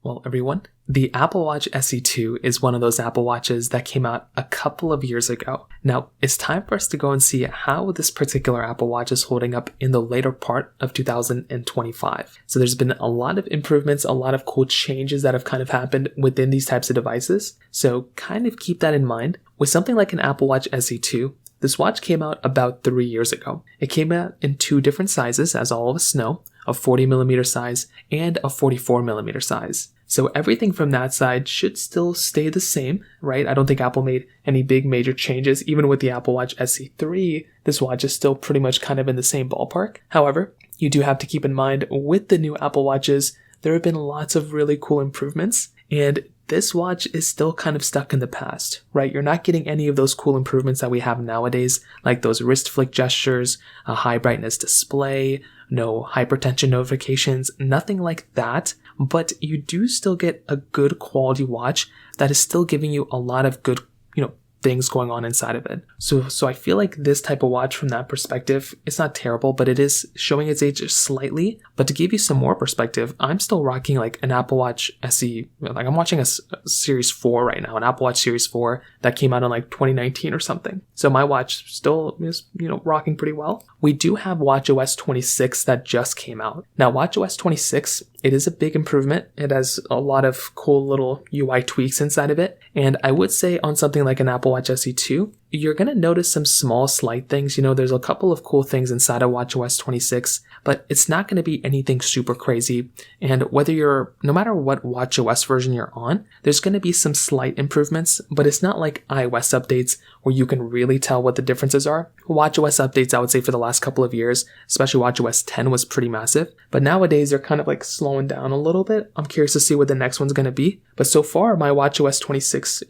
Well, everyone, the Apple Watch SE2 is one of those Apple Watches that came out a couple of years ago. Now, it's time for us to go and see how this particular Apple Watch is holding up in the later part of 2025. So there's been a lot of improvements, a lot of cool changes that have kind of happened within these types of devices. So kind of keep that in mind. With something like an Apple Watch SE2, this watch came out about 3 years ago. It came out in two different sizes, as all of us know, a 40mm size and a 44mm size. So everything from that side should still stay the same, right? I don't think Apple made any big major changes. Even with the Apple Watch SE3, this watch is still pretty much kind of in the same ballpark. However, you do have to keep in mind with the new Apple Watches, there have been lots of really cool improvements, and this watch is still kind of stuck in the past, right? You're not getting any of those cool improvements that we have nowadays, like those wrist flick gestures, a high brightness display, no hypertension notifications, nothing like that. But you do still get a good quality watch that is still giving you a lot of good, things going on inside of it. So I feel like this type of watch from that perspective, it's not terrible, but it is showing its age slightly. But to give you some more perspective, I'm still rocking like an Apple Watch SE, like I'm watching a Series 4 right now, an Apple Watch Series 4 that came out in like 2019 or something. So my watch still is, rocking pretty well. We do have WatchOS 26 that just came out. Now WatchOS 26, it is a big improvement. It has a lot of cool little UI tweaks inside of it. And I would say on something like an Apple Watch SE2, you're going to notice some small slight things. There's a couple of cool things inside of WatchOS 26, but it's not going to be anything super crazy. And no matter what WatchOS version you're on, there's going to be some slight improvements, but it's not like iOS updates where you can really tell what the differences are. WatchOS updates, I would say for the last couple of years, especially WatchOS 10 was pretty massive, but nowadays they're kind of like slowing down a little bit. I'm curious to see what the next one's going to be. But so far, my WatchOS 26,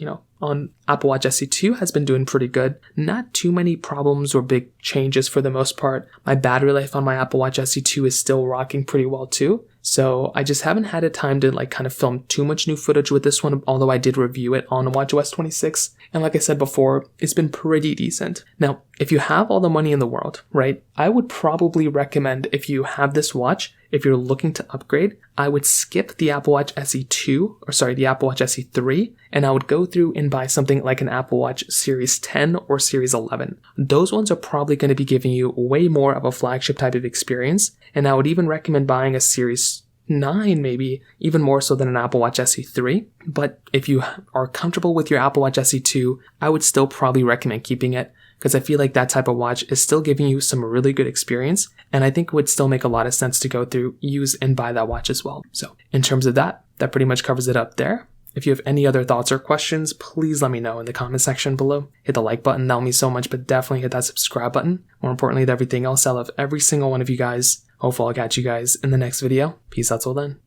on Apple Watch SE2 has been doing pretty good. Not too many problems or big changes for the most part. My battery life on my Apple Watch SE2 is still rocking pretty well too. So I just haven't had a time to kind of film too much new footage with this one, although I did review it on WatchOS 26. And like I said before, it's been pretty decent. Now, if you have all the money in the world, right, I would probably recommend if you have this watch, if you're looking to upgrade, I would skip the Apple Watch the Apple Watch SE3, and I would go through and buy something like an Apple Watch Series 10 or Series 11. Those ones are probably going to be giving you way more of a flagship type of experience, and I would even recommend buying a Series 9, maybe even more so than an Apple Watch SE3. But if you are comfortable with your Apple Watch SE2, I would still probably recommend keeping it, because I feel like that type of watch is still giving you some really good experience, and I think it would still make a lot of sense to go through, use, and buy that watch as well. So in terms of that pretty much covers it up there. If you have any other thoughts or questions, please let me know in the comment section below. Hit the like button, that'll mean so much, but definitely hit that subscribe button. More importantly than everything else, I love every single one of you guys. Hopefully I'll catch you guys in the next video. Peace out till then.